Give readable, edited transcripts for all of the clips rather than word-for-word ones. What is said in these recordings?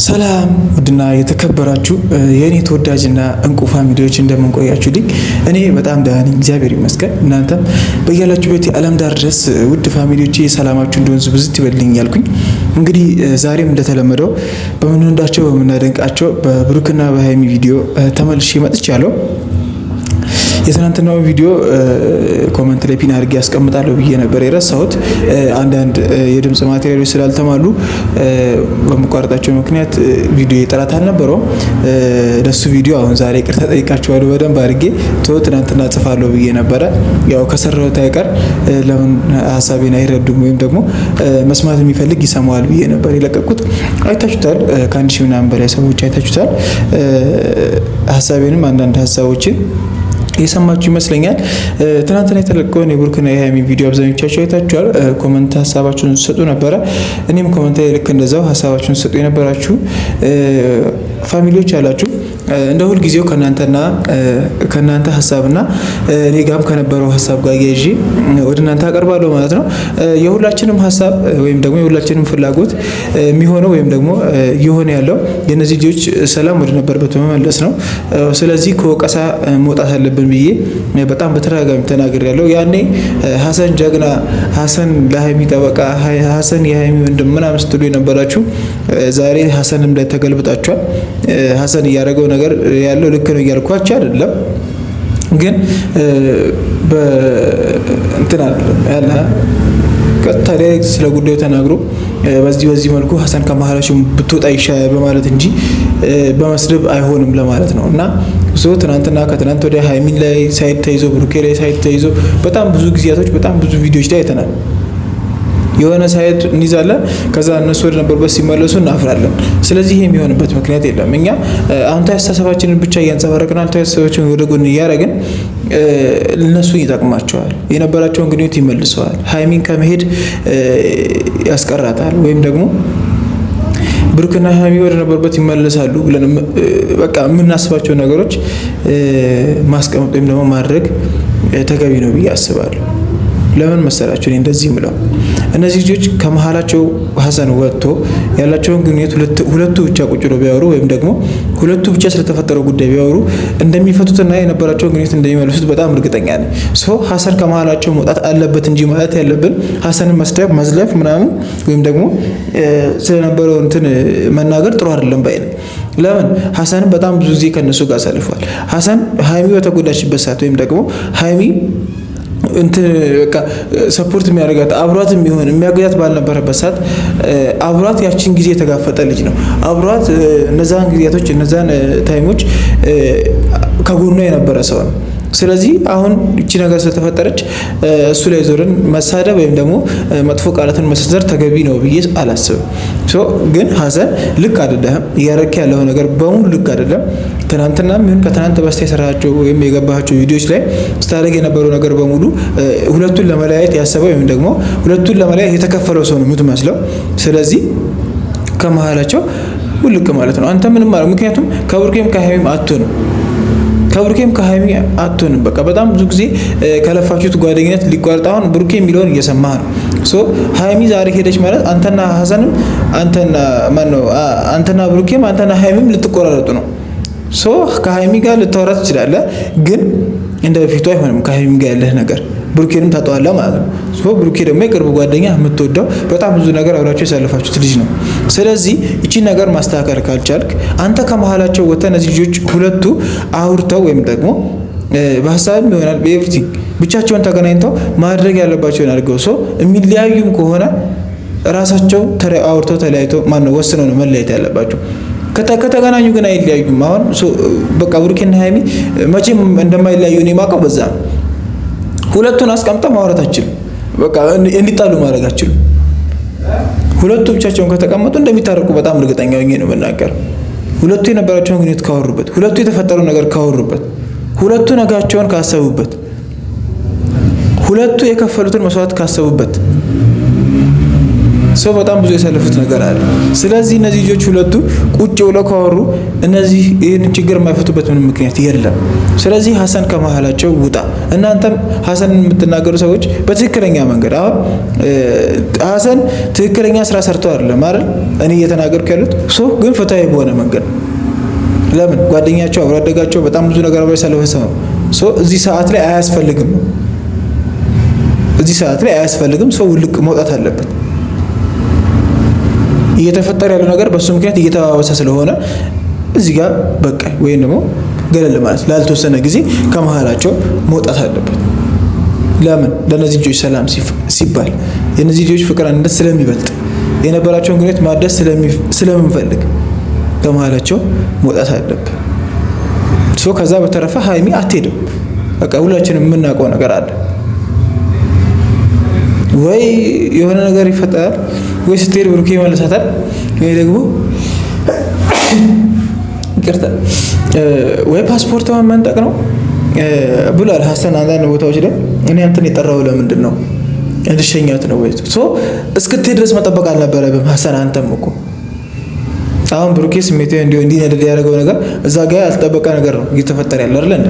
ሰላም ውድና የተከበራችሁ የኔ ተወዳጅና እንቁ ፋሚሊዎች እንደምን ቆያችሁልኝ? እኔ በጣም ደህና ነኝ፣ እግዚአብሔር ይመስገን። እናንተም በያላችሁበት የዓለም ዳር ድረስ ውድ ፋሚሊዎቼ ሰላማችሁ እንደሆነ ብዝት ይበልኝ ያልኩኝ እንግዲህ ዛሬም እንደተለመደው በምንወዳቸው በምናደንቃቸው በብሩክና በሃይሚ ቪዲዮ ተመልሼ መጥቻለሁ። የትናንትናው ቪዲዮ ኮሜንት ላይ ፒን አድርጌ ያስቀምጣለሁ ብዬ ነበር የረሳሁት። አንዳንድ የድምጽ ማቴሪያሎች ስላልተሟሉ በመቋረጣቸው ምክንያት ቪዲዮ ጥራት አልነበረውም። ለሱ ቪዲዮ አሁን ዛሬ ይቅርታ ጠይቃችኋለሁ በደንብ አድርጌ። ትናንትና ጽፋለሁ ብዬ ነበረ። ያው ከሰራሁት አይቀር ለምን ሀሳቤን አይረዱም ወይም ደግሞ መስማት የሚፈልግ ይሰማዋል ብዬ ነበር የለቀኩት። አይታችሁታል፣ ከአንድ ሺህ ምናምን በላይ ሰዎች አይታችሁታል። ሀሳቤንም አንዳንድ ሀሳቦችን የሰማችሁ ይመስለኛል። ትናንትና የተለቀቀውን የብሩክና የሃይሚ ቪዲዮ አብዛኞቻችሁ አይታችኋል። ኮሜንት ሀሳባችሁን ሰጡ ነበረ። እኔም ኮሜንት ላይ ልክ እንደዛው ሀሳባችሁን ሰጡ የነበራችሁ ፋሚሊዎች አላችሁ። እንደ ሁል ጊዜው ከናንተ ሀሳብና እኔ ጋርም ከነበረው ሀሳብ ጋር ያይዤ ወደ እናንተ አቀርባለሁ ማለት ነው። የሁላችንም ሀሳብ ወይም ደግሞ የሁላችንም ፍላጎት የሚሆነው ወይም ደግሞ የሆነ ያለው የነዚህ ልጆች ሰላም ወደ ነበረበት በመመለስ ነው። ስለዚህ ከወቀሳ መውጣት አለብን ብዬ በጣም በተደጋጋሚ ተናግሬያለሁ። ያኔ ሀሰን ጀግና፣ ሀሰን ለሃይሚ ጠበቃ፣ ሀሰን የሃይሚ ወንድም ምናምን ስትሉ የነበራችሁ ዛሬ ሀሰንም ላይ ተገልብጣችኋል። ሀሰን እያደረገው ነገር ያለው ልክ ነው እያልኳቸው አይደለም፣ ግን በእንትና ያለ ቀጥታ ዳይሬክት ስለ ጉዳዩ ተናግሮ በዚህ መልኩ ሀሰን ከመሀላቸው ብትወጣ ይሻላል በማለት እንጂ በመስደብ አይሆንም ለማለት ነው። እና ትናንትና ከትናንት ወዲያ ሃይሚን ላይ ሳይድ ተይዞ ብሩኬ ላይ ሳይድ ተይዞ በጣም ብዙ ጊዜያቶች በጣም ብዙ ቪዲዮዎች ላይ አይተናል። የሆነ ሳይድ እንይዛለን፣ ከዛ እነሱ ወደ ነበሩበት ሲመለሱ እናፍራለን። ስለዚህ የሚሆንበት ምክንያት የለም። እኛ አዎንታዊ አስተሳሰባችንን ብቻ እያንጸባረቅን አሉታዊ አስተሳሰባችንን ወደ ጎን እያደረግን እነሱ ይጠቅማቸዋል፣ የነበራቸውን ግንኙነት ይመልሰዋል፣ ሃይሚን ከመሄድ ያስቀራታል፣ ወይም ደግሞ ብሩክና ሃይሚ ወደ ነበሩበት ይመለሳሉ ብለን በቃ የምናስባቸው ነገሮች ማስቀመጥ ወይም ደግሞ ማድረግ ተገቢ ነው ብዬ አስባለሁ። ለምን መሰላችሁ እኔ እንደዚህ ምለው? እነዚህ ልጆች ከመሃላቸው ሀሰን ወጥቶ ያላቸውን ግንኙነት ሁለቱ ብቻ ቁጭ ብለው ቢያወሩ ወይም ደግሞ ሁለቱ ብቻ ስለተፈጠረው ጉዳይ ቢያወሩ እንደሚፈቱትና የነበራቸውን ግንኙነት እንደሚመልሱት በጣም እርግጠኛ ነኝ። ሀሰን ከመሃላቸው መውጣት አለበት እንጂ ማለት ያለብን ሀሰንን መስደብ፣ መዝለፍ ምናምን ወይም ደግሞ ስለነበረው እንትን መናገር ጥሩ አይደለም ባይ ነኝ። ለምን ሀሰንን በጣም ብዙ ጊዜ ከነሱ ጋር አሳልፏል። ሀሰን ሃይሚ በተጎዳችበት ሰዓት ወይም ደግሞ ሃይሚ በቃ ሰፖርት የሚያደርጋት አብሯት የሚያገዛት ባልነበረበት ሰዓት አብሯት ያችን ጊዜ የተጋፈጠ ልጅ ነው። አብሯት እነዛን ጊዜያቶች እነዛን ታይሞች ከጎኗ የነበረ ሰው ነው። ስለዚህ አሁን እቺ ነገር ስለተፈጠረች እሱ ላይ ዞርን መሳደብ ወይም ደግሞ መጥፎ ቃላትን መሰንዘር ተገቢ ነው ብዬ አላስብም። ግን ሀሰን ልክ አይደለም፣ እያደረክ ያለው ነገር በሙሉ ልክ አይደለም። ትናንትናም ይሁን ከትናንት በስቲያ የሰራቸው ወይም የገባቸው ቪዲዮዎች ላይ ስታደርግ የነበረው ነገር በሙሉ ሁለቱን ለመለያየት ያሰበ ወይም ደግሞ ሁለቱን ለመለያየት የተከፈለው ሰው ነው የምትመስለው። ስለዚህ ከመሃላቸው ውልቅ ማለት ነው። አንተ ምንም ማለት ምክንያቱም ከብሩኬም ከሃይሚም አትሆንም። በቃ በጣም ብዙ ጊዜ ከለፋችሁት ጓደኝነት ሊቋረጥ አሁን ብሩኬ የሚለውን እየሰማህ ነው። ሃይሚ ዛሬ ሄደች ማለት አንተና ሀሰንም አንተና ብሩኬም አንተና ሃይሚም ልትቆራረጡ ነው። ከሃይሚ ጋር ልታወራ ትችላለህ፣ ግን እንደ በፊቱ አይሆንም። ከሃይሚ ጋር ያለህ ነገር ብሩኬንም ታጠዋለህ ማለት ነው። ብሩኬ ደግሞ የቅርብ ጓደኛ የምትወደው በጣም ብዙ ነገር አብራችሁ ያሳለፋችሁት ልጅ ነው። ስለዚህ እቺን ነገር ማስተካከል ካልቻልክ አንተ ከመሃላቸው ወጥተህ እነዚህ ልጆች ሁለቱ አውርተው ወይም ደግሞ በሀሳብም ይሆናል በኤቭሪቲንግ ብቻቸውን ተገናኝተው ማድረግ ያለባቸውን አድርገው የሚለያዩም ከሆነ ራሳቸው አውርተው ተለያይተው ወስነው ነው መለያየት ያለባቸው። ከተገናኙ ግን አይለያዩም። አሁን በቃ ብሩኬና ሃይሚ መቼም እንደማይለያዩ እኔ የማውቀው በዛ ነው። ሁለቱን አስቀምጠው ማውራት አችልም፣ በቃ እንዲጣሉ ማድረግ አችልም። ሁለቱ ብቻቸውን ከተቀመጡ እንደሚታረቁ በጣም እርግጠኛ ሆኜ ነው የምናገረው። ሁለቱ የነበራቸውን ግንኙነት ካወሩበት፣ ሁለቱ የተፈጠረው ነገር ካወሩበት፣ ሁለቱ ነጋቸውን ካሰቡበት፣ ሁለቱ የከፈሉትን መስዋዕት ካሰቡበት ሰው በጣም ብዙ ያሳለፉት ነገር አለ። ስለዚህ እነዚህ ልጆች ሁለቱ ቁጭ ብለው ካወሩ እነዚህ ይህንን ችግር የማይፈቱበት ምንም ምክንያት የለም። ስለዚህ ሀሰን ከመሀላቸው ውጣ። እናንተም ሀሰንን የምትናገሩ ሰዎች በትክክለኛ መንገድ አሁን ሀሰን ትክክለኛ ስራ ሰርተው አይደለም አይደል እኔ እየተናገርኩ ያሉት ሰው ግን ፍትሃዊ በሆነ መንገድ ለምን ጓደኛቸው አብሮ አደጋቸው በጣም ብዙ ነገር አብሮ ያሳለፈ ሰው ሰው እዚህ ሰዓት ላይ አያስፈልግም። እዚህ ሰዓት ላይ አያስፈልግም። ሰው ልቅ መውጣት አለበት። እየተፈጠረ ያለው ነገር በሱ ምክንያት እየተባባሰ ስለሆነ እዚህ ጋር በቃ ወይም ደግሞ ገለል ማለት ላልተወሰነ ጊዜ ከመሃላቸው መውጣት አለበት። ለምን ለነዚህ ልጆች ሰላም ሲባል የነዚህ ልጆች ፍቅር አንድነት ስለሚበልጥ የነበራቸውን ግንኙነት ማደስ ስለምንፈልግ ከመሃላቸው መውጣት አለበት። ሶ ከዛ በተረፈ ሀይሚ አትሄድም። በቃ ሁላችንም የምናውቀው ነገር አለ። ወይ የሆነ ነገር ይፈጠራል፣ ወይ ስትሄድ ብሩኬ ይመለሳታል፣ ወይ ደግሞ ይቅርታ ወይ ፓስፖርት መንጠቅ ነው ብሏል ሀሰን አንዳንድ ቦታዎች ላይ። እኔ አንተን የጠራው ለምንድን ነው እንድሸኛት ነው ወይ? ሶ እስክትሄድ ድረስ መጠበቅ አልነበረብህም ሀሰን። አንተም እኮ አሁን ብሩኬ ስሜታዊ እንዲነደድ ያደረገው ነገር እዛ ጋር ያልተጠበቀ ነገር ነው እየተፈጠረ ያለው አይደል እንዴ?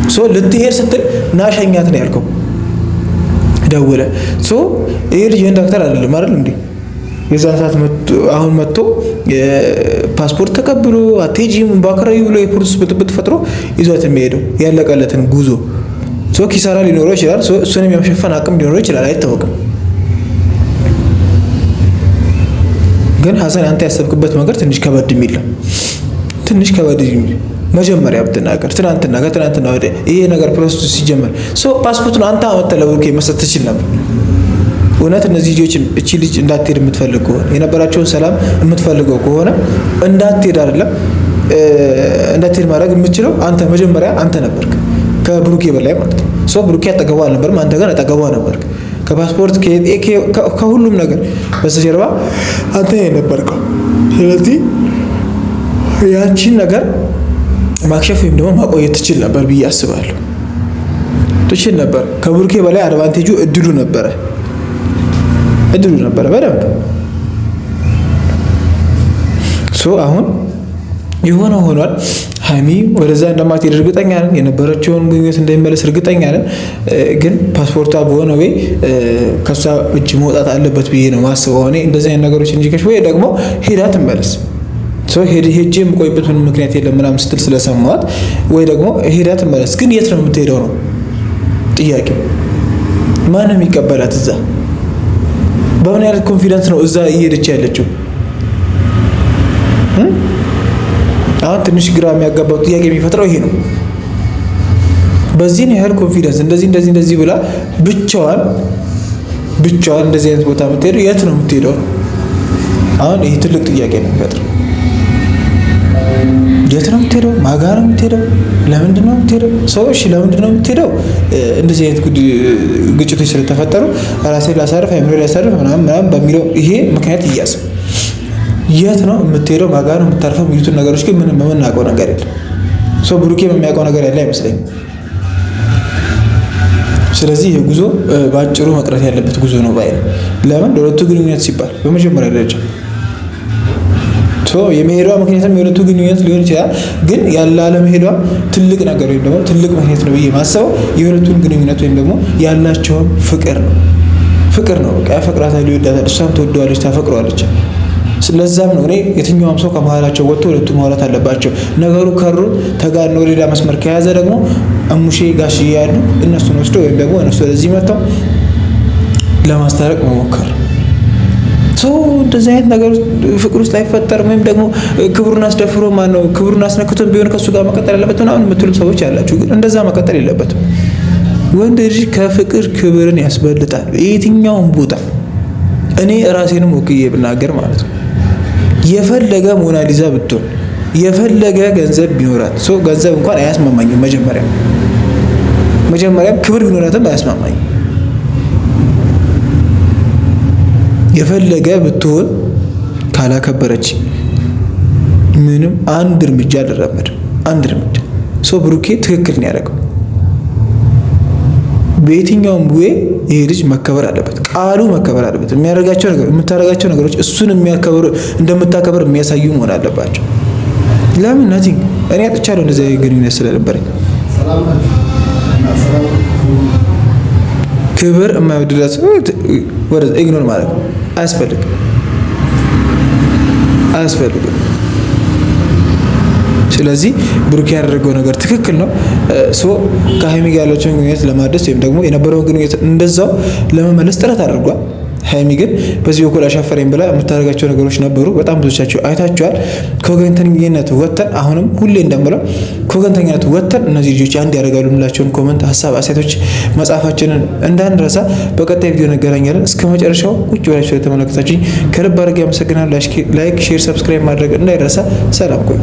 ሶ ልትሄድ ስትል ና ሸኛት ነው ያልከው ደውለ። ሶ ይሄ ልጅ ዶክተር አይደለም አይደል እንዴ? የዛን ሰዓት አሁን መጥቶ ፓስፖርት ተቀብሎ አትሄጂም ባከራዩ ብሎ የፖሊስ ብጥብጥ ፈጥሮ ይዟት የሚሄደው ያለቀለትን ጉዞ ሶ ኪሳራ ሊኖረው ይችላል። ሶ እሱንም የመሸፈን አቅም ሊኖረው ይችላል፣ አይታወቅም። ግን ሀሰን አንተ ያሰብክበት መንገድ ትንሽ ከበድ የሚል መጀመሪያ ብትናገር ከትናንትና ወደ ይሄ ነገር ፕሮሰሱ ሲጀመር ፓስፖርቱን አንተ አመጣህ ለብሩኬ መስጠት ትችል ነበር። እውነት እነዚህ ልጆች እቺ ልጅ እንዳትሄድ የምትፈልግ ከሆነ የነበራቸውን ሰላም የምትፈልገው ከሆነ እንዳትሄድ አይደለም እንዳትሄድ ማድረግ የምትችለው አንተ መጀመሪያ አንተ ነበርክ፣ ከብሩኬ በላይ ማለት ነው። ብሩኬ አጠገቧ አልነበርም፣ አንተ ግን አጠገቧ ነበርክ። ከፓስፖርት ከሁሉም ነገር በስተጀርባ አንተ የነበርከው። ስለዚህ ያቺን ነገር ማክሸፍ ወይም ደግሞ ማቆየት ትችል ነበር ብዬ አስባለሁ። ትችል ነበር። ከብሩኬ በላይ አድቫንቴጁ እድሉ ነበረ በደንብ። አሁን የሆነ ሆኗል። ሀይሚ ወደዛ እንደማትሄድ እርግጠኛ ነን። የነበረችውን ግንኙነት እንደሚመለስ እርግጠኛ ነን። ግን ፓስፖርቷ በሆነ ወይ ከሷ እጅ መውጣት አለበት ብዬ ነው ማስበው እኔ። እንደዚህ አይነት ነገሮች እንዲከሽ ወይ ደግሞ ሄዳ ትመለስ። ሄጄ የምቆይበት ምንም ምክንያት የለም ምናምን ስትል ስለሰማት ወይ ደግሞ ሄዳ ትመለስ። ግን የት ነው የምትሄደው ነው ጥያቄው። ማንም ይቀበላት እዛ? በምን ያህል ኮንፊደንስ ነው እዛ እየሄደች ያለችው? አሁን ትንሽ ግራ የሚያጋባው ጥያቄ የሚፈጥረው ይሄ ነው። በዚህ ያህል ኮንፊደንስ እንደዚህ ብላ ብቻዋን እንደዚህ አይነት ቦታ የምትሄደው የት ነው የምትሄደው? አሁን ይሄ ትልቅ ጥያቄ ነው የሚፈጥረው። የት ነው የምትሄደው? ማጋ ነው የምትሄደው? ለምንድን ነው የምትሄደው? ሰዎች ለምንድን ነው የምትሄደው? እንደዚህ አይነት ግጭቶች ስለተፈጠሩ ራሴን ላሳርፍ አይምሮ ላሳርፍ ምናምን በሚለው ይሄ ምክንያት ይያዝ። የት ነው የምትሄደው? ማጋ ነው የምታርፈው? የሚሉትን ነገሮች ግን ምንም የምናውቀው ነገር የለም። ብሩኬ የሚያውቀው ነገር ያለ አይመስለኝም። ስለዚህ ይህ ጉዞ በአጭሩ መቅረት ያለበት ጉዞ ነው ባይ ነው። ለምን? ለሁለቱ ግንኙነት ሲባል በመጀመሪያ ደረጃ የመሄዷ ምክንያትም የሁለቱ ግንኙነት ሊሆን ይችላል። ግን ያለ አለመሄዷ ትልቅ ነገር ወይም ደግሞ ትልቅ ምክንያት ነው ብዬ ማሰበው የሁለቱን ግንኙነት ወይም ደግሞ ያላቸውን ፍቅር ነው። በቃ ያፈቅራታል፣ ይወዳታል፣ እሷም ትወደዋለች፣ ታፈቅረዋለች። ስለዛም ነው እኔ የትኛውም ሰው ከመሀላቸው ወጥቶ ሁለቱ ማውራት አለባቸው። ነገሩ ከሩ ተጋኖ ሌላ መስመር ከያዘ ደግሞ እሙሼ ጋሽዬ ያሉ እነሱን ወስዶ ወይም ደግሞ እነሱ ወደዚህ መጥተው ለማስታረቅ መሞከር። እንደዚህ አይነት ነገር ፍቅር ውስጥ አይፈጠርም። ወይም ደግሞ ክብሩን አስደፍሮ ማነው ክብሩን አስነክቶን ቢሆን ከሱ ጋር መቀጠል ያለበት ምናምን የምትሉ ሰዎች ያላችሁ፣ ግን እንደዛ መቀጠል የለበትም። ወንድ ልጅ ከፍቅር ክብርን ያስበልጣል የትኛውም ቦታ። እኔ ራሴንም ወክዬ ብናገር ማለት ነው የፈለገ ሞናሊዛ ብትሆን የፈለገ ገንዘብ ቢኖራት ገንዘብ እንኳን አያስማማኝም። መጀመሪያም ክብር ቢኖራትም አያስማማኝም። የፈለገ ብትሆን ካላከበረች ምንም አንድ እርምጃ አልራመድም። ብሩኬ ትክክል ነው ያደረገው። በየትኛውም ወይ ይሄ ልጅ መከበር አለበት፣ ቃሉ መከበር አለበት። የምታደርጋቸው ነገሮች እሱን የሚያከብሩ እንደምታከብር የሚያሳዩ መሆን አለባቸው። ለምን ናቲንግ እኔ አጥቻለሁ እንደዚህ ግንኙነት ስለነበረኝ ክብር የማይወድለት ወደ ኢግኖር ማለት አያስፈልግም። ስለዚህ ብሩክ ያደረገው ነገር ትክክል ነው። ከሀይሚ ጋር ያለችውን ግንኙነት ለማደስ ወይም ደግሞ የነበረውን ግንኙነት እንደዛው ለመመለስ ጥረት አድርጓል። ሀይሚ ግን በዚህ በኩል አሻፈረኝ ብላ የምታደርጋቸው ነገሮች ነበሩ። በጣም ብዙዎቻችሁ አይታችኋል። ከወገንተኝነት ወጥተን አሁንም ሁሌ እንደምለው ከወገንተኝነት ወጥተን እነዚህ ልጆች አንድ ያደርጋሉ የምላቸውን ኮመንት፣ ሀሳብ፣ አስተያየቶች መጻፋችንን እንዳንረሳ። በቀጣይ ቪዲዮ እንገናኛለን። እስከ መጨረሻው ቁጭ ብላችሁ ስለተመለከታችሁኝ ከልብ አድርጌ አመሰግናለሁ። ላይክ፣ ሼር፣ ሰብስክራይብ ማድረግ እንዳይረሳ። ሰላም ቆዩ።